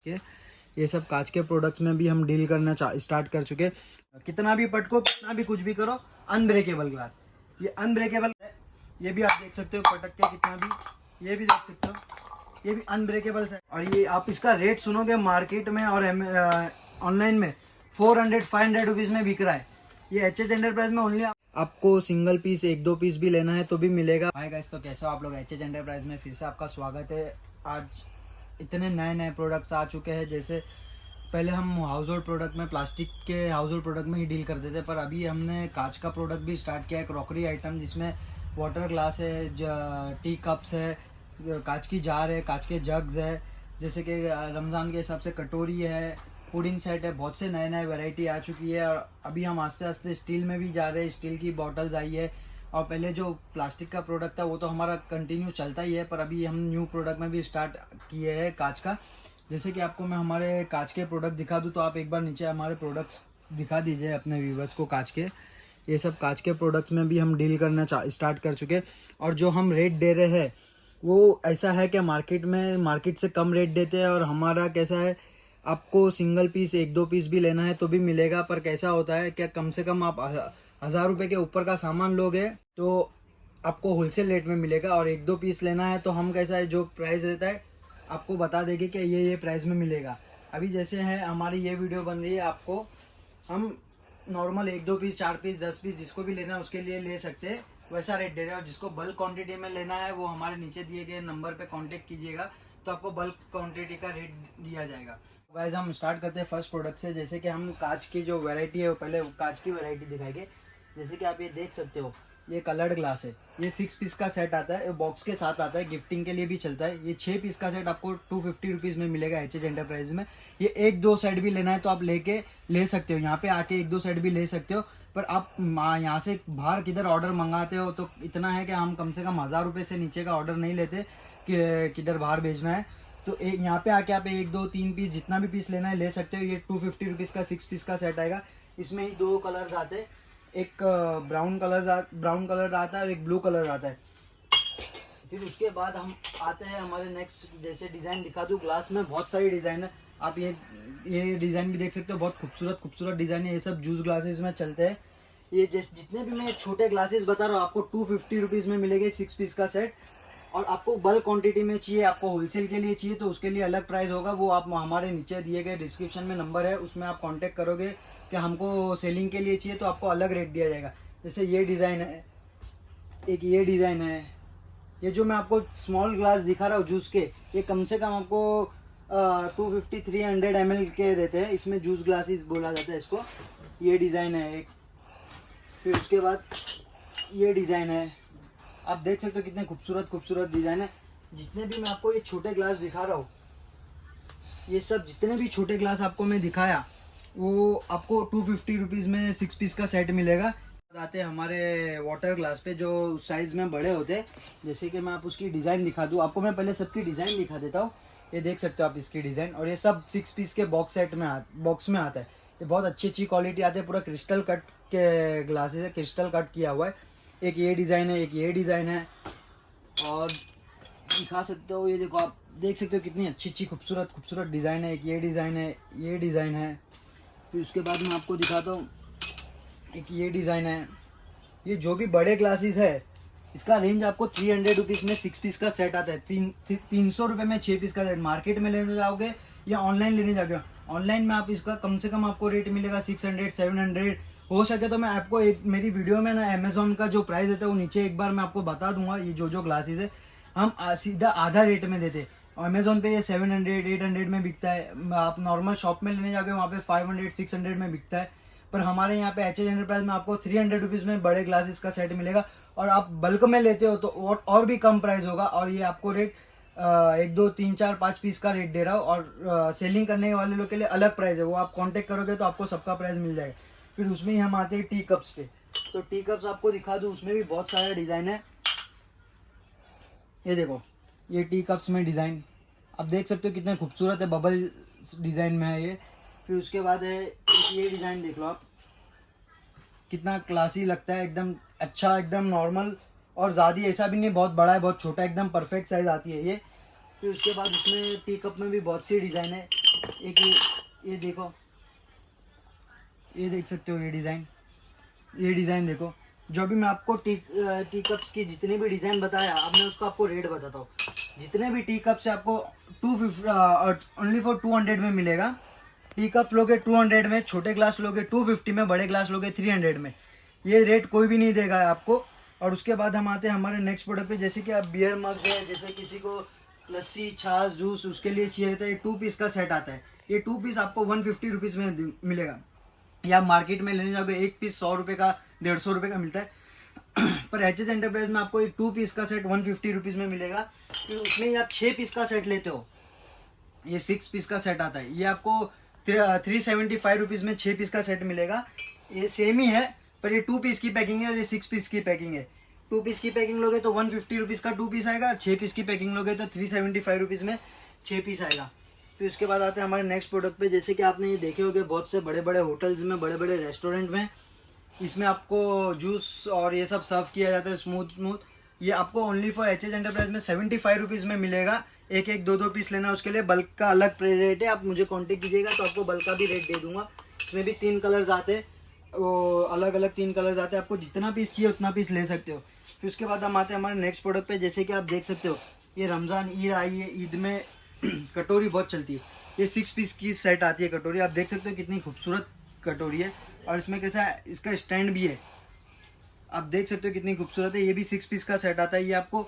के ये सब कांच के प्रोडक्ट्स में भी हम डील करना स्टार्ट कर चुके हैं। कितना भी पटको, कितना भी कुछ भी करो, अनब्रेकेबल ग्लास, ये अनब्रेकेबल है। ये भी आप देख सकते हो पटक के कितना भी, ये भी देख सकते हो, ये भी अनब्रेकेबल है। और ये आप इसका रेट सुनोगे मार्केट में और ऑनलाइन में 400-500 रुपीज़ में बिक रहा है। ये एच एंटरप्राइज में ओनली आपको सिंगल पीस, एक दो पीस भी लेना है तो भी मिलेगा। हाय गाइस, तो कैसे हो आप लोग। एच एंटरप्राइज में फिर से आपका स्वागत है। आज इतने नए नए प्रोडक्ट्स आ चुके हैं। जैसे पहले हम हाउस होल्ड प्रोडक्ट में, प्लास्टिक के हाउस होल्ड प्रोडक्ट में ही डील करते थे, पर अभी हमने कांच का प्रोडक्ट भी स्टार्ट किया है, क्रॉकरी आइटम, जिसमें वाटर ग्लास है, टी कप्स है, कांच की जार है, कांच के जग्स है, जैसे कि रमज़ान के हिसाब से कटोरी है, पुडिंग सेट है। बहुत से नए नए वैरायटी आ चुकी है। और अभी हम आस्ते आस्ते स्टील में भी जा रहे हैं। स्टील की बॉटल्स आई है। और पहले जो प्लास्टिक का प्रोडक्ट था वो तो हमारा कंटिन्यू चलता ही है, पर अभी हम न्यू प्रोडक्ट में भी स्टार्ट किए हैं कांच का। जैसे कि आपको मैं हमारे कांच के प्रोडक्ट दिखा दूँ, तो आप एक बार नीचे हमारे प्रोडक्ट्स दिखा दीजिए अपने व्यूवर्स को कांच के। ये सब कांच के प्रोडक्ट्स में भी हम डील करना स्टार्ट कर चुके हैं। और जो हम रेट दे रहे हैं वो ऐसा है कि मार्केट से कम रेट देते हैं। और हमारा कैसा है, आपको सिंगल पीस, एक दो पीस भी लेना है तो भी मिलेगा। पर कैसा होता है, क्या कम से कम आप 1000 रुपये के ऊपर का सामान लोगे तो आपको होलसेल रेट में मिलेगा। और एक दो पीस लेना है तो हम कैसा है, जो प्राइस रहता है आपको बता देंगे कि ये प्राइस में मिलेगा। अभी जैसे है हमारी ये वीडियो बन रही है, आपको हम नॉर्मल एक दो पीस, 4 पीस, 10 पीस, जिसको भी लेना है उसके लिए ले सकते हैं, वैसा रेट दे रहे हैं। और जिसको बल्क क्वांटिटी में लेना है वो हमारे नीचे दिए गए नंबर पे कांटेक्ट कीजिएगा, तो आपको बल्क क्वांटिटी का रेट दिया जाएगा। गाइस, हम स्टार्ट करते हैं फर्स्ट प्रोडक्ट से। जैसे कि हम कांच की जो वैरायटी है, वो पहले कांच की वैरायटी दिखाएंगे। जैसे कि आप ये देख सकते हो, ये कलर्ड ग्लास है। ये 6 पीस का सेट आता है, बॉक्स के साथ आता है, गिफ्टिंग के लिए भी चलता है। ये 6 पीस का सेट आपको 250 रुपीज़ में मिलेगा एच एंटरप्राइज में। ये एक दो सेट भी लेना है तो आप ले सकते हो, यहाँ पे आके एक दो सेट भी ले सकते हो। पर आप यहाँ से बाहर किधर ऑर्डर मंगाते हो तो इतना है कि हम कम से कम 1000 रुपये से नीचे का ऑर्डर नहीं लेते कि किधर बाहर भेजना है। तो एक यहाँ पे आके आप एक दो तीन पीस, जितना भी पीस लेना है ले सकते हो। ये 250 रुपीज़ का 6 पीस का सेट आएगा। इसमें ही दो कलर्स आते हैं, एक ब्राउन कलर आता है और एक ब्लू कलर आता है। फिर उसके बाद हम आते हैं हमारे नेक्स्ट। जैसे डिज़ाइन दिखा दूँ, ग्लास में बहुत सारी डिज़ाइन है। आप ये डिज़ाइन भी देख सकते हो, बहुत खूबसूरत डिज़ाइन है। ये सब जूस ग्लासेस में चलते हैं। ये जैसे जितने भी मैं छोटे ग्लासेस बता रहा हूँ, आपको 250 रुपीज़ में मिलेंगे 6 पीस का सेट। और आपको बल्क क्वांटिटी में चाहिए, आपको होलसेल के लिए चाहिए, तो उसके लिए अलग प्राइस होगा। वो आप हमारे नीचे दिए गए डिस्क्रिप्शन में नंबर है, उसमें आप कांटेक्ट करोगे कि हमको सेलिंग के लिए चाहिए, तो आपको अलग रेट दिया जाएगा। जैसे ये डिज़ाइन है, एक ये डिज़ाइन है। ये जो मैं आपको स्मॉल ग्लास दिखा रहा हूँ जूस के, ये कम से कम आपको 250-300 ml के रहते हैं। इसमें जूस ग्लासेस बोला जाता है इसको। ये डिज़ाइन है एक। फिर उसके बाद ये डिज़ाइन है। आप देख सकते हो कितने खूबसूरत डिज़ाइन है। जितने भी मैं आपको ये छोटे ग्लास दिखा रहा हूँ, ये सब जितने भी छोटे ग्लास आपको मैं दिखाया, वो आपको 250 रुपीज़ में 6 पीस का सेट मिलेगा। आते हैं हमारे वाटर ग्लास पे, जो साइज़ में बड़े होते हैं। जैसे कि मैं आप उसकी डिज़ाइन दिखा दूँ आपको। मैं पहले सबकी डिज़ाइन दिखा देता हूँ। ये देख सकते हो आप इसकी डिज़ाइन। और ये सब 6 पीस के बॉक्स में आता है। ये बहुत अच्छी क्वालिटी आते हैं। पूरा क्रिस्टल कट के ग्लासेस है, क्रिस्टल कट किया हुआ है। एक ये डिज़ाइन है, एक ये डिज़ाइन है। और दिखा सकते हो, ये देखो, आप देख सकते हो कितनी अच्छी खूबसूरत डिज़ाइन है। एक ये डिज़ाइन है, ये डिज़ाइन है। फिर उसके बाद मैं आपको दिखाता हूँ, एक ये डिज़ाइन है। ये जो भी बड़े ग्लासेस है, इसका रेंज आपको 300 रुपीज़ में 6 पीस का सेट आता है। 300 रुपये में 6 पीस का सेट। मार्केट में लेने जाओगे या ऑनलाइन लेने जाओगे, ऑनलाइन में आप इसका कम से कम आपको रेट मिलेगा 600-700। हो सके तो मैं आपको एक मेरी वीडियो में ना अमेज़ॉन का जो प्राइस देता है वो नीचे एक बार मैं आपको बता दूंगा। ये जो ग्लासेस है हम सीधा आधा रेट में देते हैं। अमेज़ॉन पे ये 700-800 में बिकता है। आप नॉर्मल शॉप में लेने जाओगे वहाँ पे 500-600 में बिकता है। पर हमारे यहाँ पे एच एंटरप्राइज में आपको 300 रुपीज़ में बड़े ग्लासेस का सेट मिलेगा। और आप बल्क में लेते हो तो और भी कम प्राइस होगा। और ये आपको रेट 1 2 3 4 5 पीस का रेट दे रहा हूँ। और सेलिंग करने वाले लोग के लिए अलग प्राइस है, वो आप कांटेक्ट करोगे तो आपको सबका प्राइस मिल जाएगा। फिर उसमें ही हम आते हैं टी कप्स पे। तो टी कप्स आपको दिखा दूँ, उसमें भी बहुत सारे डिज़ाइन है। ये देखो, ये टी कप्स में डिज़ाइन आप देख सकते हो कितने खूबसूरत है, बबल डिज़ाइन में है ये। फिर उसके बाद है ये डिज़ाइन, देख लो आप कितना क्लासी लगता है, एकदम अच्छा, एकदम नॉर्मल। और ज़्यादा ऐसा भी नहीं बहुत बड़ा है बहुत छोटा, एकदम परफेक्ट साइज़ आती है ये। फिर उसके बाद इसमें टी कप में भी बहुत सी डिज़ाइन है। एक ये देखो, ये देख सकते हो ये डिज़ाइन देखो। जो भी मैं आपको टी कप्स की जितने भी डिज़ाइन बताया, अब मैं उसको आपको रेट बताता हूँ। जितने भी टी कप्स है आपको ओनली फॉर 200 में मिलेगा। टी कप लोगे 200 में, छोटे ग्लास लोगे 250 में, बड़े ग्लास लोगे 300 में। ये रेट कोई भी नहीं देगा आपको। और उसके बाद हम आते हैं हमारे नेक्स्ट प्रोडक्ट पे, जैसे कि आप बियर मग्स है, जैसे किसी को लस्सी छाछ जूस उसके लिए चाहिए रहता है, ये 2 पीस का सेट आता है। ये 2 पीस आपको 150 रुपीज़ में मिलेगा। या आप मार्केट में लेने जाओगे एक पीस 100 रुपये का, 150 रुपये का मिलता है। पर एच एस एंटरप्राइज में आपको एक 2 पीस का सेट 150 रुपीज़ में मिलेगा। फिर उसमें ही आप 6 पीस का सेट लेते हो, ये 6 पीस का सेट आता है। ये आपको 375 रुपीज़ में 6 पीस का सेट मिलेगा। ये सेम ही है, पर ये 2 पीस की पैकिंग है और ये 6 पीस की पैकिंग है। 2 पीस की पैकिंग लोगे तो 150 रुपीज़ का 2 पीस आएगा, 6 पीस की पैकिंग लोगे तो 375 रुपीज़ में 6 पीस आएगा। फिर उसके बाद आते हैं हमारे नेक्स्ट प्रोडक्ट पे, जैसे कि आपने ये देखे होंगे बहुत से बड़े बड़े होटल्स में, बड़े बड़े रेस्टोरेंट में, इसमें आपको जूस और ये सब सर्व किया जाता है स्मूथ। ये आपको only for H S enterprise में 75 रुपीज़ में मिलेगा। एक 2 पीस लेना, उसके लिए बल्क का अलग रेट है। आप मुझे कांटेक्ट कीजिएगा तो आपको बल्क का भी रेट दे दूंगा। इसमें भी 3 कलर्स आते हैं, वो अलग अलग 3 कलर्स आते हैं। आपको जितना पीस चाहिए उतना पीस ले सकते हो। फिर उसके बाद हम आते हैं हमारे नेक्स्ट प्रोडक्ट पे, जैसे कि आप देख सकते हो ये रमज़ान ईद आई है, ईद में कटोरी बहुत चलती है। ये 6 पीस की सेट आती है कटोरी, आप देख सकते हो कितनी खूबसूरत कटोरी है। और इसमें कैसा है, इसका स्टैंड भी है, आप देख सकते हो कितनी खूबसूरत है। ये भी 6 पीस का सेट आता है। ये आपको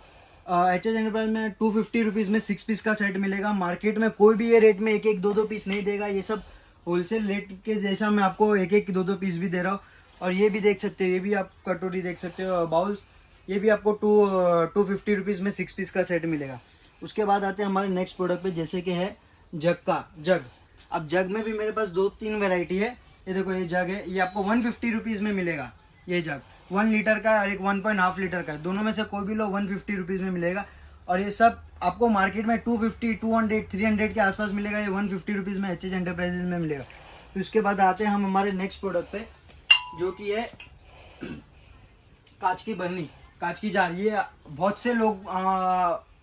एच एस एंटरप्राइज में 250 रुपीज़ में 6 पीस का सेट मिलेगा। मार्केट में कोई भी ये रेट में 1 पीस नहीं देगा। ये सब होलसेल रेट के जैसा मैं आपको 1 पीस भी दे रहा हूँ। और ये भी देख सकते हो, ये भी आप कटोरी देख सकते हो, बाउल्स, ये भी आपको 250 रुपीज़ में 6 पीस का सेट मिलेगा। उसके बाद आते हैं हमारे नेक्स्ट प्रोडक्ट पे, जैसे कि है जग। अब जग में भी मेरे पास 2-3 वेराइटी है। ये देखो ये जग है, ये आपको 150 रुपीज़ में मिलेगा। ये जग 1 लीटर का और एक 1.5 लीटर का, दोनों में से कोई भी लो 150 रुपीज़ में मिलेगा। और ये सब आपको मार्केट में 250, 200, 300 के आसपास मिलेगा। ये 150 रुपीज़ में एच एस एंटरप्राइजेज में मिलेगा। फिर उसके बाद आते हैं हम हमारे नेक्स्ट प्रोडक्ट पे, जो कि है कांच की बर्नी, कांच की जार। ये बहुत से लोग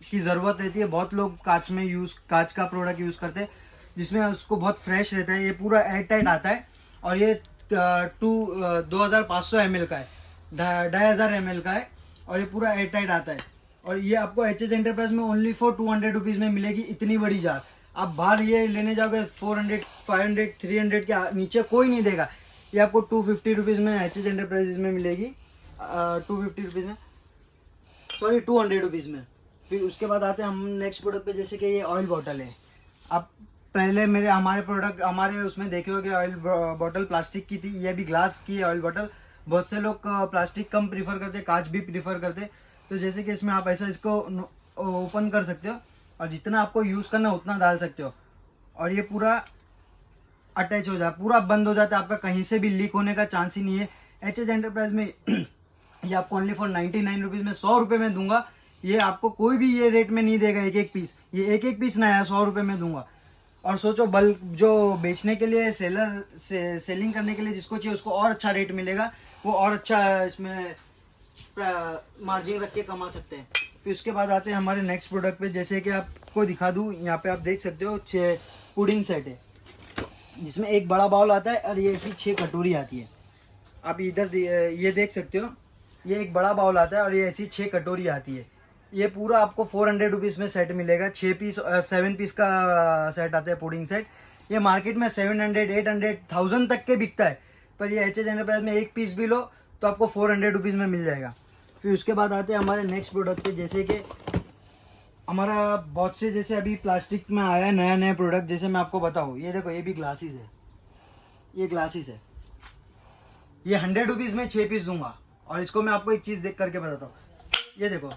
की ज़रूरत रहती है। बहुत लोग कांच का प्रोडक्ट यूज़ करते हैं, जिसमें उसको बहुत फ्रेश रहता है। ये पूरा एयर टाइट आता है और ये 2500 ml का है, 2500 ml का है। और ये पूरा एयर टाइट आता है। और ये आपको एच एस एंटरप्राइज में ओनली फॉर 200 रुपीज़ में मिलेगी, इतनी बड़ी जार। आप बाहर ये लेने जाओगे 400, 500, 300 के नीचे कोई नहीं देगा। ये आपको 250 रुपीज़ में एच एस एंटरप्राइजेज में मिलेगी, 250 रुपीज़ में, सॉरी 200 रुपीज़ में। फिर उसके बाद आते हैं हम नेक्स्ट प्रोडक्ट पे, जैसे कि ये ऑयल बॉटल है। आप पहले हमारे उसमें देखे होंगे, ऑयल बॉटल प्लास्टिक की थी, ये भी ग्लास की ऑयल बॉटल। बहुत से लोग प्लास्टिक कम प्रीफर करते, कांच भी प्रीफर करते। तो जैसे कि इसमें आप ऐसा इसको ओपन कर सकते हो और जितना आपको यूज़ करना उतना डाल सकते हो। और ये पूरा अटैच हो जाए, पूरा बंद हो जाता है, आपका कहीं से भी लीक होने का चांस ही नहीं है। एच एस एंटरप्राइज में ये आपको ओनली फॉर 99 रुपीज़ में 100 रुपये में दूंगा। ये आपको कोई भी ये रेट में नहीं देगा। एक पीस, ये एक पीस ना है, 100 रुपये में दूंगा। और सोचो, बल्क जो बेचने के लिए सेलिंग करने के लिए जिसको चाहिए उसको और अच्छा रेट मिलेगा, वो और अच्छा इसमें मार्जिन रख के कमा सकते हैं। फिर उसके बाद आते हैं हमारे नेक्स्ट प्रोडक्ट पे, जैसे कि आपको दिखा दूँ, यहाँ पे आप देख सकते हो 6 पुडिंग सेट है, जिसमें एक बड़ा बाउल आता है और ये ऐसी 6 कटोरी आती है। आप इधर ये देख सकते हो, ये एक बड़ा बाउल आता है और ये ऐसी 6 कटोरी आती है। ये पूरा आपको 400 रुपीज़ में सेट मिलेगा। 7 पीस का सेट आता है पुडिंग सेट। ये मार्केट में 700, 800, 1000 तक के बिकता है, पर ये एच एस एंटरप्राइज में एक पीस भी लो तो आपको 400 रुपीज़ में मिल जाएगा। फिर उसके बाद आते हैं हमारे नेक्स्ट प्रोडक्ट पे, जैसे कि हमारा बहुत से, जैसे अभी प्लास्टिक में आया है नया प्रोडक्ट, जैसे मैं आपको बताऊँ, ये देखो ये भी ग्लासेस है, ये ग्लासेस है। ये 100 रुपीज़ में 6 पीस दूंगा। और इसको मैं आपको एक चीज़ देख करके बताता हूँ, ये देखो,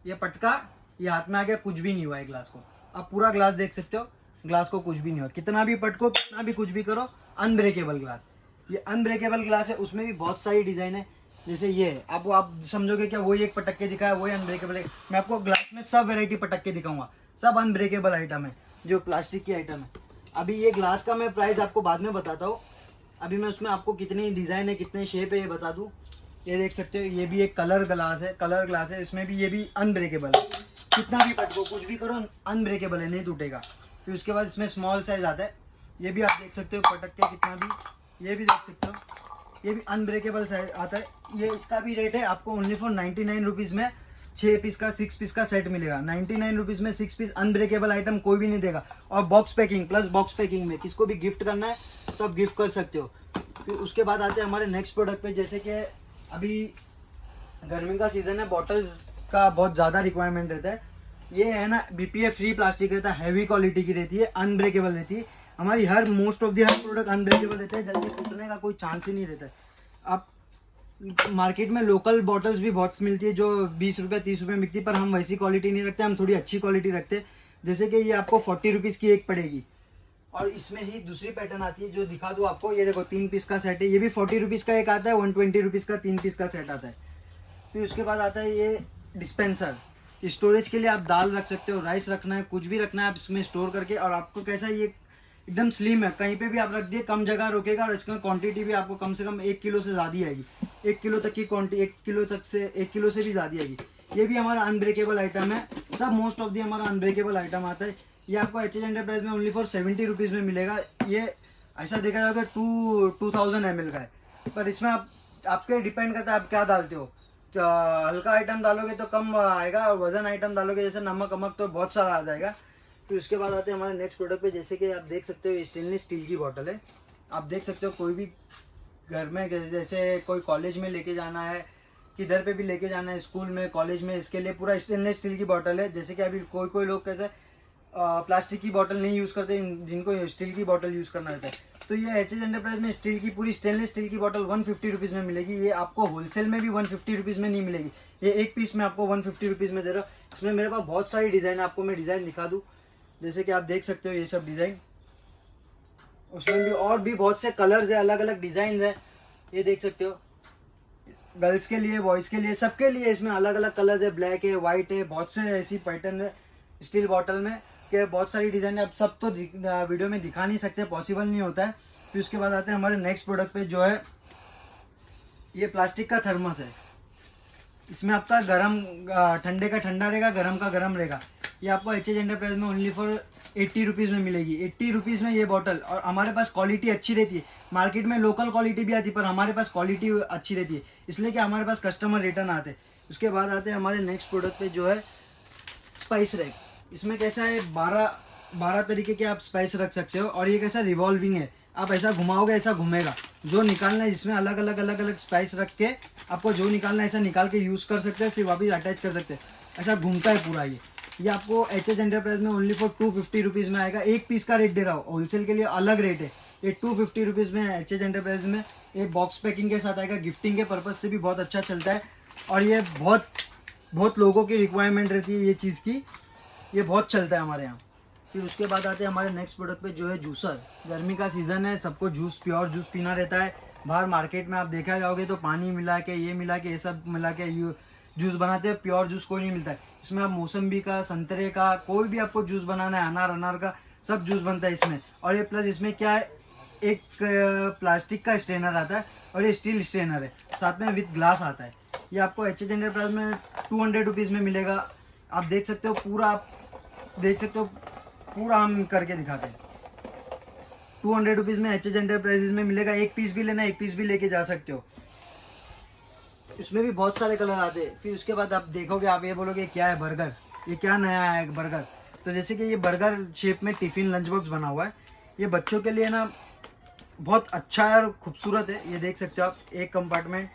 ये पटका, ये हाथ में आ गया, कुछ भी नहीं हुआ है ग्लास को। आप पूरा ग्लास देख सकते हो, ग्लास को कुछ भी नहीं हुआ। कितना भी पटको, कितना भी कुछ भी करो, अनब्रेकेबल ग्लास। ये अनब्रेकेबल ग्लास है। उसमें भी बहुत सारी डिज़ाइन है, जैसे ये है। आप समझोगे क्या वही एक पटक के दिखाया, वही अनब्रेकेबल है। मैं आपको ग्लास में सब वेराइटी पटक के दिखाऊंगा, सब अनब्रेकेबल आइटम है, जो प्लास्टिक की आइटम है। अभी ये ग्लास का मैं प्राइस आपको बाद में बताता हूँ। अभी मैं उसमें आपको कितनी डिज़ाइन है, कितने शेप है, ये बता दूँ। ये देख सकते हो, ये भी एक कलर ग्लास है। इसमें भी ये भी अनब्रेकेबल है। कितना भी पटको, कुछ भी करो, अनब्रेकेबल है, नहीं टूटेगा। फिर उसके बाद इसमें स्मॉल साइज आता है, ये भी आप देख सकते हो पटक के कितना भी, ये भी देख सकते हो, ये भी अनब्रेकेबल आता है। ये इसका भी रेट है आपको ओनली फॉर 99 रुपीज़ में 6 पीस का 6 पीस का सेट मिलेगा। 99 रुपीज़ में 6 पीस अनब्रेकेबल आइटम कोई भी नहीं देगा। और box packing plus box packing में किसको भी गिफ्ट करना है तो आप गिफ्ट कर सकते हो। फिर उसके बाद आते हैं हमारे नेक्स्ट प्रोडक्ट पे, जैसे कि अभी गर्मी का सीज़न है, बॉटल्स का बहुत ज़्यादा रिक्वायरमेंट रहता है। ये है ना BPA फ्री प्लास्टिक रहता है, हैवी क्वालिटी की रहती है, अनब्रेकेबल रहती है। हमारी हर मोस्ट ऑफ दी हर प्रोडक्ट अनब्रेकेबल रहता है, जल्दी टूटने का कोई चांस ही नहीं रहता है। आप मार्केट में लोकल बॉटल्स भी बहुत मिलती है जो 20 रुपये 30 रुपये मिलती है, पर हम वैसी क्वालिटी नहीं रखते, हम थोड़ी अच्छी क्वालिटी रखते हैं। जैसे कि ये आपको 40 रुपीज़ की एक पड़ेगी। और इसमें ही दूसरी पैटर्न आती है जो दिखा दूँ आपको, ये देखो 3 पीस का सेट है, ये भी 40 रुपीज़ का एक आता है, 120 रुपीज़ का 3 पीस का सेट आता है। फिर उसके बाद आता है ये डिस्पेंसर, स्टोरेज के लिए आप दाल रख सकते हो, राइस रखना है, कुछ भी रखना है आप इसमें स्टोर करके। और आपको कैसा ये एकदम स्लिम है, कहीं पे भी आप रख दिए कम जगह रोकेगा। और इसका क्वांटिटी भी आपको कम से कम 1 किलो से ज़्यादा आएगी, 1 किलो तक की क्वांटिटी, 1 किलो तक से 1 किलो से भी ज़्यादा आएगी। ये भी हमारा अनब्रेकेबल आइटम है, सब मोस्ट ऑफ दी हमारा अनब्रेकेबल आइटम आता है। ये आपको HH एंटरप्राइज में ओनली फॉर 70 रुपीज़ में मिलेगा। ये ऐसा देखा जाएगा 2000 ml का है, पर इसमें आपके डिपेंड करता है आप क्या डालते हो। हल्का आइटम डालोगे तो कम आएगा, और वजन आइटम डालोगे जैसे नमक अमक तो बहुत सारा आ जाएगा। फिर उसके बाद आते हैं हमारे नेक्स्ट प्रोडक्ट पे, जैसे कि आप देख सकते हो स्टेनलेस स्टील की बॉटल है। आप देख सकते हो कोई भी घर में, जैसे कोई कॉलेज में लेके जाना है, किधर पे भी लेके जाना है, स्कूल में कॉलेज में, इसके लिए पूरा स्टेनलेस स्टील की बॉटल है। जैसे कि अभी कोई लोग कैसे प्लास्टिक की बॉटल नहीं यूज़ करते, जिनको स्टील की बॉटल यूज़ करना रहता है। तो ये HH एंटरप्राइज में स्टील की पूरी स्टेनलेस स्टील की बॉटल 150 रुपीज़ में मिलेगी। ये आपको होलसेल में भी 150 रुपीज़ में नहीं मिलेगी, ये एक पीस में आपको 150 रुपीज़ में दे रहा हूँ। इसमें मेरे पास बहुत सारी डिज़ाइन है, आपको मैं डिज़ाइन दिखा दूँ। जैसे कि आप देख सकते हो ये सब डिज़ाइन, उसमें भी और भी बहुत से कलर्स है, अलग अलग डिज़ाइन है। ये देख सकते हो गर्ल्स के लिए, बॉयज़ के लिए, सबके लिए इसमें अलग अलग कलर्स है, ब्लैक है, वाइट है, बहुत से ऐसी पैटर्न है स्टील बॉटल में कि बहुत सारी डिज़ाइन है। अब सब तो वीडियो में दिखा नहीं सकते, पॉसिबल नहीं होता है। फिर उसके बाद आते हैं हमारे नेक्स्ट प्रोडक्ट पे, जो है ये प्लास्टिक का थर्मस है। इसमें आपका गरम ठंडे का ठंडा रहेगा, गरम का गरम रहेगा। ये आपको HH एंटरप्राइज में ओनली फॉर 80 रुपीज़ में मिलेगी। 80 रुपीज़ में ये बॉटल। और हमारे पास क्वालिटी अच्छी रहती है, मार्केट में लोकल क्वालिटी भी आती है, पर हमारे पास क्वालिटी अच्छी रहती है, इसलिए कि हमारे पास कस्टमर रिटर्न आते हैं। उसके बाद आते हैं हमारे नेक्स्ट प्रोडक्ट पे, जो है स्पाइस रैक। इसमें कैसा है 12 तरीके के आप स्पाइस रख सकते हो। और ये कैसा रिवॉल्विंग है, आप ऐसा घुमाओगे ऐसा घूमेगा, जो निकालना है इसमें अलग अलग स्पाइस रख के आपको जो निकालना है ऐसा निकाल के यूज़ कर सकते हैं, फिर वापस अटैच कर सकते हैं, ऐसा घूमता है पूरा। ये आपको HH एंटरप्राइज में ओनली फॉर 250 रुपीज़ में आएगा। एक पीस का रेट दे रहा हूँ, होलसेल के लिए अलग रेट है। ये 250 रुपीज़ में HH एंटरप्राइज में ये बॉक्स पैकिंग के साथ आएगा, गिफ्टिंग के पर्पज़ से भी बहुत अच्छा चलता है। और ये बहुत लोगों की रिक्वायरमेंट रहती है ये चीज़ की, ये बहुत चलता है हमारे यहाँ। फिर उसके बाद आते हैं हमारे नेक्स्ट प्रोडक्ट पे, जो है जूसर। गर्मी का सीज़न है, सबको जूस, प्योर जूस पीना रहता है। बाहर मार्केट में आप देखा जाओगे तो पानी मिला के, ये मिला के, ये सब मिला के जूस बनाते हैं, प्योर जूस कोई नहीं मिलता है। इसमें आप मौसम्बी का, संतरे का, कोई भी आपको जूस बनाना है, अनार का, सब जूस बनता है इसमें। और ये प्लस इसमें क्या है, एक प्लास्टिक का स्ट्रेनर आता है और ये स्टील स्ट्रेनर है, साथ में विद ग्लास आता है। ये आपको HH एंटरप्राइज में 200 रुपीज़ में मिलेगा। आप देख सकते हो पूरा, आप देख सकते हो पूरा, हम करके दिखाते हैं। 200 रुपीज़ में HH एंटरप्राइजेज में मिलेगा। एक पीस भी लेना, एक पीस भी लेके जा सकते हो। इसमें भी बहुत सारे कलर आते हैं। फिर उसके बाद आप देखोगे, आप ये बोलोगे क्या है बर्गर, ये क्या नया है बर्गर। तो जैसे कि ये बर्गर शेप में टिफ़िन लंच बॉक्स बना हुआ है, ये बच्चों के लिए ना बहुत अच्छा है और खूबसूरत है। ये देख सकते हो आप, एक कंपार्टमेंट,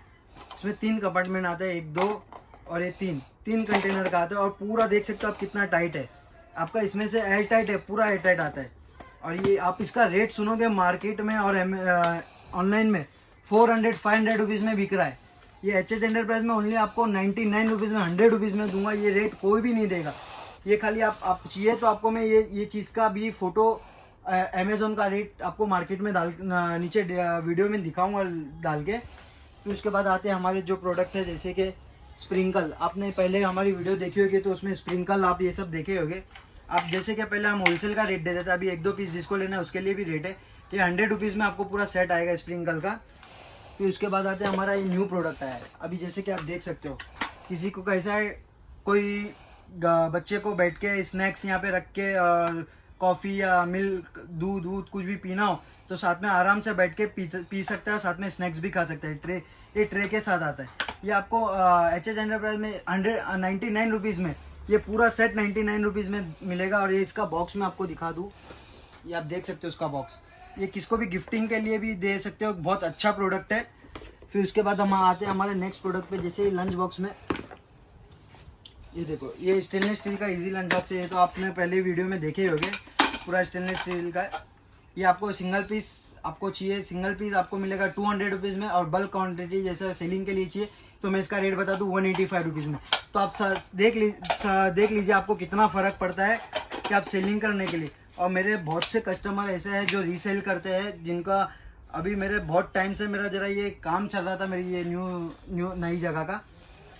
इसमें 3 कंपार्टमेंट आते हैं, 1 2 और ये 3 कंटेनर का आता है। और पूरा देख सकते हो आप कितना टाइट है आपका, इसमें से एयर टाइट है, पूरा एयर टाइट आता है। और ये आप इसका रेट सुनोगे मार्केट में और ऑनलाइन में 400-500 रुपीज़ में बिक रहा है। ये HH एंटरप्राइज में ओनली आपको 99 रुपीज़ में, 100 रुपीज़ में दूंगा। ये रेट कोई भी नहीं देगा। ये खाली आप चाहिए तो आपको मैं ये चीज़ का भी फ़ोटो, अमेज़ोन का रेट आपको मार्केट में नीचे वीडियो में दिखाऊंगा डाल के। फिर उसके बाद आते हैं हमारे जो प्रोडक्ट है, जैसे कि स्प्रिंकल। आपने पहले हमारी वीडियो देखी होगी तो उसमें स्प्रिंकल आप ये सब देखे होंगे। आप जैसे कि पहले हम होलसेल का रेट देते थे, अभी 1-2 पीस जिसको लेना है उसके लिए भी रेट है। ये 100 रुपीज़ में आपको पूरा सेट आएगा स्प्रिंकल का। फिर उसके बाद आते हैं हमारा ये न्यू प्रोडक्ट आया है अभी, जैसे कि आप देख सकते हो, किसी को कैसा है, कोई बच्चे को बैठ के स्नैक्स यहाँ पे रख के और कॉफ़ी या मिल्क दूध कुछ भी पीना हो तो साथ में आराम से बैठ के पी सकता है, साथ में स्नैक्स भी खा सकता है। ये ट्रे के साथ आता है। ये आपको एच एंटरप्राइज में 199 रुपीज़ में ये पूरा सेट 99 रुपीज़ में मिलेगा। और ये इसका बॉक्स में आपको दिखा दूँ, ये आप देख सकते हो उसका बॉक्स। ये किसको भी गिफ्टिंग के लिए भी दे सकते हो, बहुत अच्छा प्रोडक्ट है। फिर उसके बाद हम आते हैं हमारे नेक्स्ट प्रोडक्ट पे, जैसे लंच बॉक्स में ये देखो, ये स्टेनलेस स्टील का इजी लंच बॉक्स है। ये तो आपने पहले वीडियो में देखे ही होंगे, पूरा स्टेनलेस स्टील का है। ये आपको सिंगल पीस आपको चाहिए, सिंगल पीस आपको मिलेगा 200 रुपीज़ में। और बल्क क्वांटिटी जैसे सेलिंग के लिए चाहिए तो मैं इसका रेट बता दूँ 185 रुपीज़ में। तो आप देख लीजिए आपको कितना फ़र्क पड़ता है कि आप सेलिंग करने के लिए। और मेरे बहुत से कस्टमर ऐसे हैं जो रीसेल करते हैं, जिनका अभी मेरे बहुत टाइम से मेरा ज़रा ये काम चल रहा था मेरी ये नई जगह का,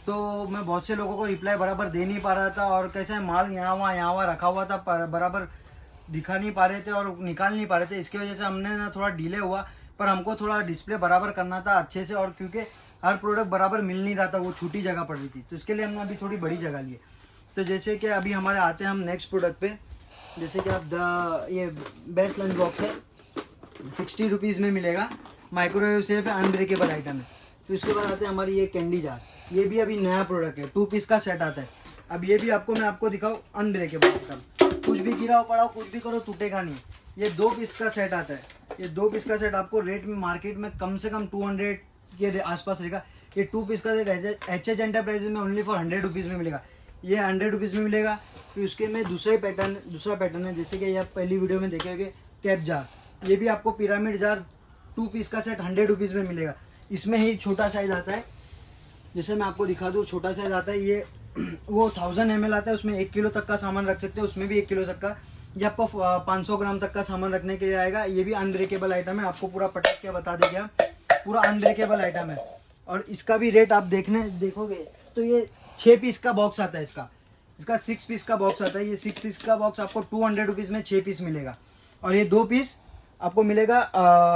तो मैं बहुत से लोगों को रिप्लाई बराबर दे नहीं पा रहा था। और कैसे माल यहाँ वहाँ रखा हुआ था, बराबर दिखा नहीं पा रहे थे और निकाल नहीं पा रहे थे। इसकी वजह से हमने ना थोड़ा डिले हुआ, पर हमको थोड़ा डिस्प्ले बराबर करना था अच्छे से। और क्योंकि हर प्रोडक्ट बराबर मिल नहीं रहा था, वो छोटी जगह पड़ रही थी, तो इसके लिए हमने अभी थोड़ी बड़ी जगह ली है। तो जैसे कि अभी हमारे आते हैं हम नेक्स्ट प्रोडक्ट पे, जैसे कि आप ये बेस्ट लंच बॉक्स है, 60 रुपीज़ में मिलेगा। माइक्रोवेव सेफ है, अनब्रेकेबल आइटम है। तो इसके बाद आते हैं हमारी ये कैंडी जार। ये भी अभी नया प्रोडक्ट है, 2 पीस का सेट आता है। अब ये भी आपको मैं आपको दिखाऊँ, अनब्रेकेबल आइटम, कुछ भी गिरा हो पड़ा हो कुछ भी करो टूटेगा नहीं। ये 2 पीस का सेट आता है। ये 2 पीस का सेट आपको रेट में मार्केट में कम से कम 200 के आसपास रहेगा। ये 2 पीस का सेट एच एंटरप्राइज में ओनली फॉर 100 रुपीज़ में मिलेगा। ये 100 रुपीज़ में मिलेगा। फिर उसके में दूसरा पैटर्न है, जैसे कि ये आप पहली वीडियो में देखे होंगे, कैप जार। ये भी आपको पिरामिड जार 2 पीस का सेट 100 रुपीज़ में मिलेगा। इसमें ही छोटा साइज़ आता है, जैसे मैं आपको दिखा दूँ, छोटा साइज़ आता है। ये वो 1000 ml आता है, उसमें 1 किलो तक का सामान रख सकते हो, उसमें भी 1 किलो तक का। ये आपको 500 ग्राम तक का सामान रखने के लिए आएगा। ये भी अनब्रेकेबल आइटम है, आपको पूरा पटक के बता देगा, पूरा अनब्रेकेबल आइटम है। और इसका भी रेट आप देखोगे तो ये 6 पीस का बॉक्स आता है। इसका 6 पीस का बॉक्स आता है। ये 6 पीस का बॉक्स आपको 200 रुपीज़ में 6 पीस मिलेगा। और ये 2 पीस आपको मिलेगा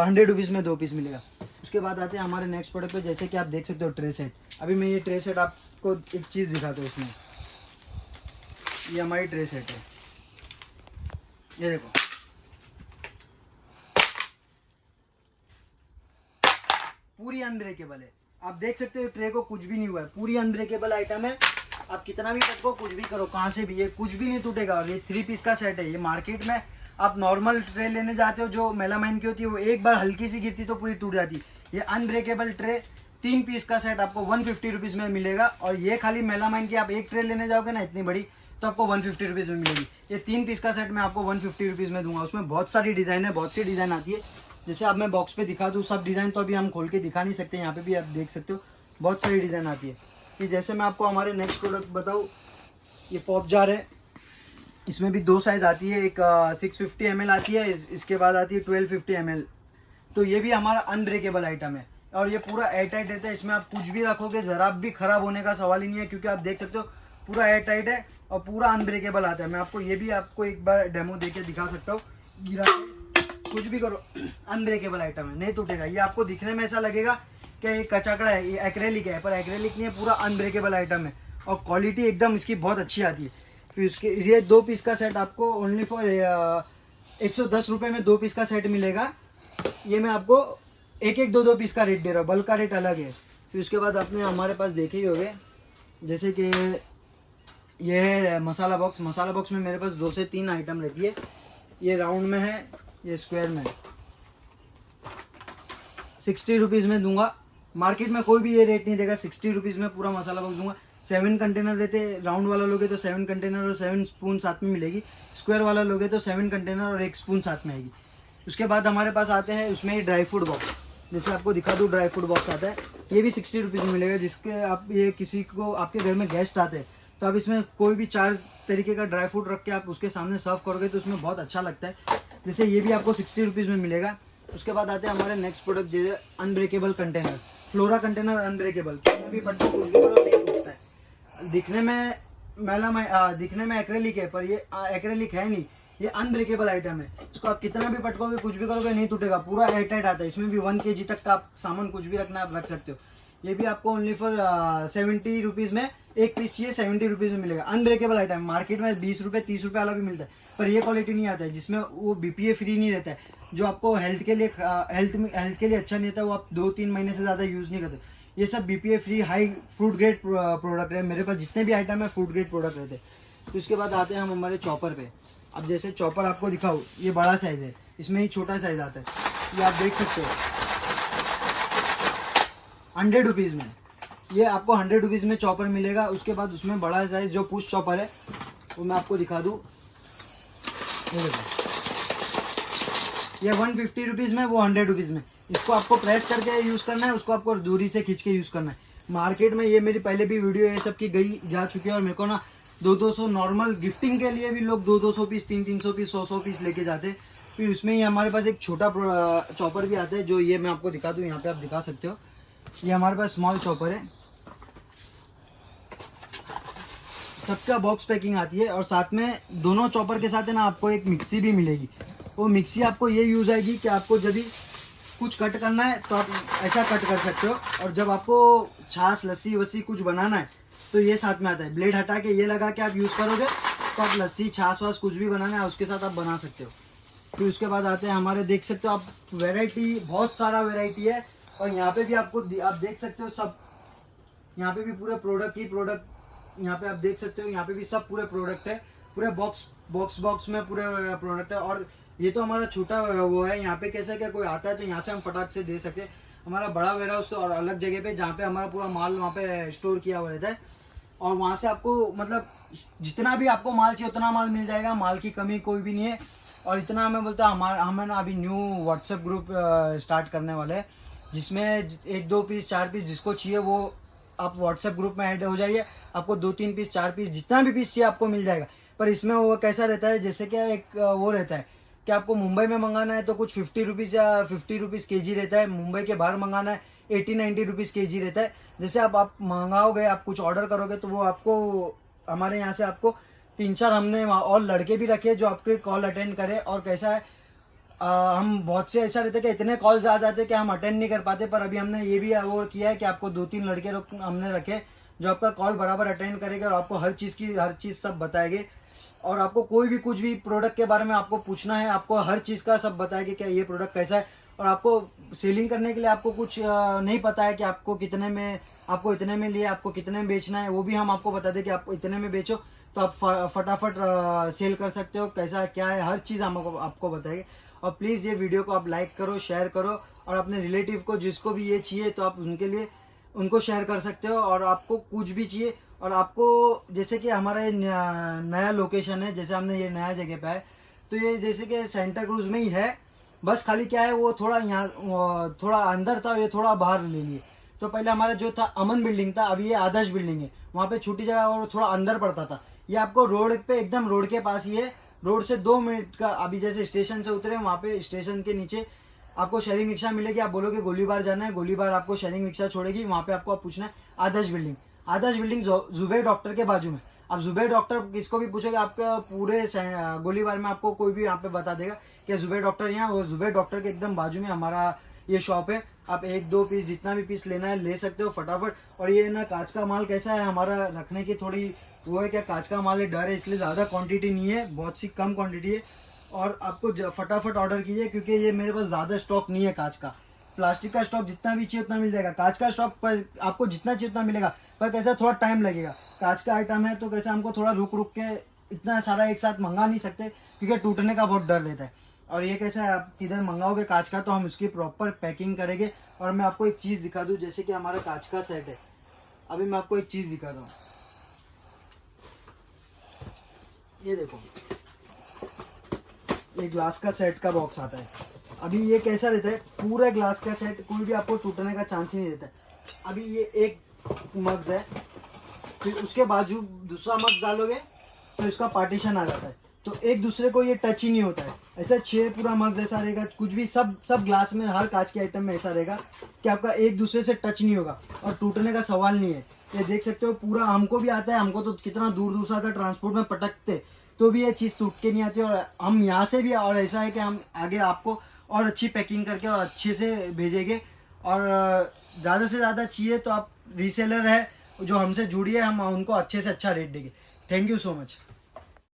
100 रुपीज़ में 2 पीस मिलेगा। उसके बाद आते हैं हमारे नेक्स्ट प्रोडक्ट पे, जैसे कि आप देख सकते हो ट्रे सेट। अभी मैं ये ट्रे सेट आपको एक चीज़ दिखाता हूँ इसमें। ये हमारी ट्रे सेट है, ये देखो, पूरी अनब्रेकेबल है। आप देख सकते हो ट्रे को कुछ भी नहीं हुआ है, पूरी अनब्रेकेबल आइटम है। आप कितना भी पटको, कुछ भी करो, कहाँ से भी, ये कुछ भी नहीं टूटेगा। और ये 3 पीस का सेट है। ये मार्केट में आप नॉर्मल ट्रे लेने जाते हो जो मेलामाइन की होती है, वो एक बार हल्की सी गिरती तो पूरी टूट जाती है। ये अनब्रेकेबल ट्रे 3 पीस का सेट आपको 150 रुपीज़ में मिलेगा। और ये खाली मेलामाइन की आप एक ट्रे लेने जाओगे ना इतनी बड़ी, तो आपको 150 रुपीज़ में मिलेगी। ये 3 पीस का सेट मैं आपको 150 रुपीज़ में दूंगा। उसमें बहुत सारी डिज़ाइन है, बहुत सी डिज़ाइन आती है। जैसे अब मैं बॉक्स पे दिखा दूँ सब डिज़ाइन, तो अभी हम खोल के दिखा नहीं सकते। यहाँ पे भी आप देख सकते हो बहुत सारी डिज़ाइन आती है। कि जैसे मैं आपको हमारे नेक्स्ट प्रोडक्ट बताऊँ, ये पॉप जार है। इसमें भी 2 साइज़ आती है, एक 650 ml आती है, इसके बाद आती है 1250 ml। तो ये भी हमारा अनब्रेकेबल आइटम है। और ये पूरा एयर टाइट रहता है, इसमें आप कुछ भी रखोगे ज़रा भी ख़राब होने का सवाल ही नहीं है, क्योंकि आप देख सकते हो पूरा एयर टाइट है और पूरा अनब्रेकेबल आता है। मैं आपको ये भी आपको एक बार डेमो देके दिखा सकता हूँ, गिरा के कुछ भी करो, अनब्रेकेबल आइटम है, नहीं टूटेगा। ये आपको दिखने में ऐसा लगेगा कि ये कचाकड़ा है, ये एक्रेलिक है, पर एक्रेलिक नहीं है, पूरा अनब्रेकेबल आइटम है। और क्वालिटी एकदम इसकी बहुत अच्छी आती है। फिर उसके ये 2 पीस का सेट आपको ओनली फॉर 110 रुपये में 2 पीस का सेट मिलेगा। ये मैं आपको एक 2 पीस का रेट दे रहा हूँ, बल्क का रेट अलग है। फिर उसके बाद आपने हमारे पास देखे ही होंगे, जैसे कि ये है मसाला बॉक्स। मसाला बॉक्स में मेरे पास 2 से 3 आइटम रहती है। ये राउंड में है, ये स्क्वायर में है। 60 रुपीज़ में दूंगा। मार्केट में कोई भी ये रेट नहीं देगा। 60 रुपीज़ में पूरा मसाला बॉक्स दूंगा। 7 कंटेनर देते, राउंड वाला लोगे तो 7 कंटेनर और 7 स्पून साथ में मिलेगी। स्क्वायर वाला लोगे तो 7 कंटेनर और 1 स्पून साथ में आएगी। उसके बाद हमारे पास आते हैं उसमें ही ड्राई फ्रूट बॉक्स। जैसे आपको दिखा दूँ, ड्राई फ्रूट बॉक्स आता है, ये भी 60 रुपीज़ में मिलेगा। जिसके आप ये किसी को आपके घर में गेस्ट आते हैं तो आप इसमें कोई भी 4 तरीके का ड्राई फ्रूट रख के आप उसके सामने सर्व करोगे तो उसमें बहुत अच्छा लगता है। जैसे ये भी आपको 60 रुपीज़ में मिलेगा। उसके बाद आते हैं हमारे नेक्स्ट प्रोडक्ट, जो है unbreakable container. Flora container unbreakable, भी पटको कुछ भी करो नहीं टूटता है। दिखने में एक्रेलिक है, पर ये एक्रेलिक है नहीं, ये अनब्रेकेबल आइटम है। इसको आप कितना भी पटकोगे, कुछ भी करोगे, नहीं टूटेगा। पूरा एयर टाइट आता है। इसमें भी 1 kg तक का आप सामान कुछ भी रखना आप रख सकते हो। ये भी आपको ओनली फॉर 70 रुपीज़ में एक पीस चाहिए, 70 रुपीज़ में मिलेगा। अनब्रेकेबल आइटम, मार्केट में 20 रुपये 30 रुपये वाला भी मिलता है, पर ये क्वालिटी नहीं आता है जिसमें वो BPA फ्री नहीं रहता है, जो आपको हेल्थ के लिए हेल्थ के लिए अच्छा नहीं रहता, वो आप 2-3 महीने से ज़्यादा यूज़ नहीं करते। ये सब BPA free high food grade product है। मेरे पास जितने भी आइटम है फूड ग्रेड प्रोडक्ट रहते हैं। तो इसके बाद आते हैं हम हमारे चॉपर पे। अब जैसे चॉपर आपको दिखाओ, ये बड़ा साइज़ है, इसमें ही छोटा साइज़ आता है, ये आप देख सकते हो 100 रुपीज़ में। ये आपको 100 रुपीज़ में चॉपर मिलेगा। उसके बाद उसमें बड़ा साइज़ जो पुश चॉपर है वो मैं आपको दिखा दूँ, ये देखो, ये 150 रुपीज़ में, वो 100 रुपीज़ में। इसको आपको प्रेस करके यूज़ करना है, उसको आपको दूरी से खींच के यूज़ करना है। मार्केट में ये मेरी पहले भी वीडियो ये सब की गई जा चुकी है, और मेरे को ना 200 नॉर्मल गिफ्टिंग के लिए भी लोग 200 पीस 300 पीस 100 पीस लेके जाते हैं। फिर उसमें ही हमारे पास एक छोटा चॉपर भी आता है, जो ये मैं आपको दिखा दूँ, यहाँ पे आप दिखा सकते हो। ये हमारे पास स्मॉल चॉपर है, सबका बॉक्स पैकिंग आती है, और साथ में दोनों चॉपर के साथ है ना आपको एक मिक्सी भी मिलेगी। वो मिक्सी आपको ये यूज़ आएगी कि आपको जब भी कुछ कट करना है तो आप ऐसा कट कर सकते हो, और जब आपको छाछ लस्सी वस्सी कुछ बनाना है तो ये साथ में आता है। ब्लेड हटा के ये लगा के आप यूज़ करोगे तो आप लस्सी छाछ वाछ कुछ भी बनाना है उसके साथ आप बना सकते हो। फिर उसके बाद आते हैं हमारे, देख सकते हो आप वैरायटी, बहुत सारा वैरायटी है। और यहाँ पे भी आपको आप देख सकते हो सब, यहाँ पे भी पूरे प्रोडक्ट ही प्रोडक्ट, यहाँ पे आप देख सकते हो, यहाँ पे भी सब पूरे प्रोडक्ट है, पूरे बॉक्स में पूरे प्रोडक्ट है। और ये तो हमारा छोटा वो है, यहाँ पे कैसा क्या कोई आता है तो यहाँ से हम फटाक से दे सकते हैं। हमारा बड़ा वेयर हाउस तो और अलग जगह पे, जहाँ पे हमारा पूरा माल वहाँ पे स्टोर किया हुआ रहता है, और वहाँ से आपको मतलब जितना भी आपको माल चाहिए उतना माल मिल जाएगा, माल की कमी कोई भी नहीं है। और इतना मैं बोलता हमें ना अभी न्यू व्हाट्सएप ग्रुप स्टार्ट करने वाले हैं, जिसमें 1-2 पीस 4 पीस जिसको चाहिए वो आप व्हाट्सएप ग्रुप में ऐड हो जाइए। आपको 2-3 पीस 4 पीस जितना भी पीस चाहिए आपको मिल जाएगा। पर इसमें वो कैसा रहता है, जैसे कि एक वो रहता है कि आपको मुंबई में मंगाना है तो कुछ 50 रुपीज़ या 50 रुपीज़ के रहता है, मुंबई के बाहर मंगाना है 80-90 रुपीज़ के रहता है। जैसे आप मंगाओगे, आप कुछ ऑर्डर करोगे तो वो आपको हमारे यहाँ से आपको 3-4 हमने और लड़के भी रखे जो आपके कॉल अटेंड करें। और कैसा है, हम बहुत से ऐसा रहता है कि इतने कॉल्स आ जाते हैं कि हम अटेंड नहीं कर पाते, पर अभी हमने ये भी वो किया है कि आपको 2-3 लड़के हमने रखे जो आपका कॉल बराबर अटेंड करेंगे और आपको हर चीज़ सब बताएंगे। और आपको कोई भी कुछ भी प्रोडक्ट के बारे में आपको पूछना है, आपको हर चीज़ का सब बताएंगे कि ये प्रोडक्ट कैसा है। और आपको सेलिंग करने के लिए आपको कुछ नहीं पता है कि आपको कितने में, आपको इतने में लिए आपको कितने में बेचना है, वो भी हम आपको बता दें कि आपको इतने में बेचो तो आप फटाफट सेल कर सकते हो। कैसा क्या है, हर चीज़ हम आपको बताएंगे। और प्लीज़ ये वीडियो को आप लाइक करो, शेयर करो, और अपने रिलेटिव को जिसको भी ये चाहिए तो आप उनके लिए उनको शेयर कर सकते हो। और आपको कुछ भी चाहिए, और आपको जैसे कि हमारा ये नया लोकेशन है, जैसे हमने ये नया जगह पे है, तो ये जैसे कि सेंटा क्रूज में ही है, बस खाली क्या है वो थोड़ा यहाँ थोड़ा अंदर था, ये थोड़ा बाहर ले लिए। तो पहले हमारा जो था अमन बिल्डिंग था, अभी ये आदर्श बिल्डिंग है, वहाँ पे छोटी जगह और थोड़ा अंदर पड़ता था। ये आपको रोड पे एकदम रोड के पास ही है, रोड से 2 मिनट का, अभी जैसे स्टेशन से उतरे वहाँ पे स्टेशन के नीचे आपको शेयरिंग रिक्शा मिलेगी। आप बोलोगे गोलीबार जाना है, गोलीबार आपको शेयरिंग रिक्शा छोड़ेगी, वहाँ पे आपको पूछना है आदर्श बिल्डिंग। आदर्श बिल्डिंग जुबैर डॉक्टर के बाजू में। आप जुबैर डॉक्टर किसको भी पूछोगे आपका पूरे गोलीबार में आपको कोई भी यहाँ पे बता देगा कि जुबैर डॉक्टर यहाँ, और जुबैर डॉक्टर के एकदम बाजू में हमारा ये शॉप है। आप 1-2 पीस जितना भी पीस लेना है ले सकते हो फटाफट। और ये ना कांच का माल कैसा है, हमारा रखने की थोड़ी वो है, क्या कांच का माल है, डर है, इसलिए ज़्यादा क्वांटिटी नहीं है, बहुत सी कम क्वांटिटी है। और आपको फटाफट ऑर्डर कीजिए, क्योंकि ये मेरे पास ज़्यादा स्टॉक नहीं है कांच का। प्लास्टिक का स्टॉक जितना भी चाहिए उतना मिल जाएगा, कांच का स्टॉक पर आपको जितना चाहिए उतना मिलेगा, पर कैसा थोड़ा टाइम लगेगा। कांच का आइटम है तो कैसा हमको थोड़ा रुक रुक के इतना सारा एक साथ मंगा नहीं सकते, क्योंकि टूटने का बहुत डर रहता है। और ये कैसा है, आप किधर मंगाओगे कांच का तो हम उसकी प्रॉपर पैकिंग करेंगे। और मैं आपको एक चीज़ दिखा दूँ, जैसे कि हमारा कांच का सेट है, अभी मैं आपको एक चीज़ दिखा दूँ, ये देखो, ये ग्लास का सेट का बॉक्स आता है। अभी ये कैसा रहता है, पूरा ग्लास का सेट, कोई भी आपको टूटने का चांस ही नहीं रहता है। अभी ये एक मग्स है, फिर उसके बाजू दूसरा मग्स डालोगे तो इसका पार्टीशन आ जाता है, तो एक दूसरे को ये टच ही नहीं होता है। ऐसा 6 पूरा मग्स ऐसा रहेगा, कुछ भी सब ग्लास में, हर कांच के आइटम में ऐसा रहेगा कि आपका एक दूसरे से टच नहीं होगा और टूटने का सवाल नहीं है। ये देख सकते हो, पूरा हमको भी आता है, हमको तो कितना दूर दूर से आता है, ट्रांसपोर्ट में पटकते तो भी ये चीज़ टूट के नहीं आती। और हम यहाँ से भी, और ऐसा है कि हम आगे आपको और अच्छी पैकिंग करके और अच्छे से भेजेंगे। और ज़्यादा से ज़्यादा चाहिए तो आप रीसेलर है जो हमसे जुड़िए, हम उनको अच्छे से अच्छा रेट देंगे। Thank you so much.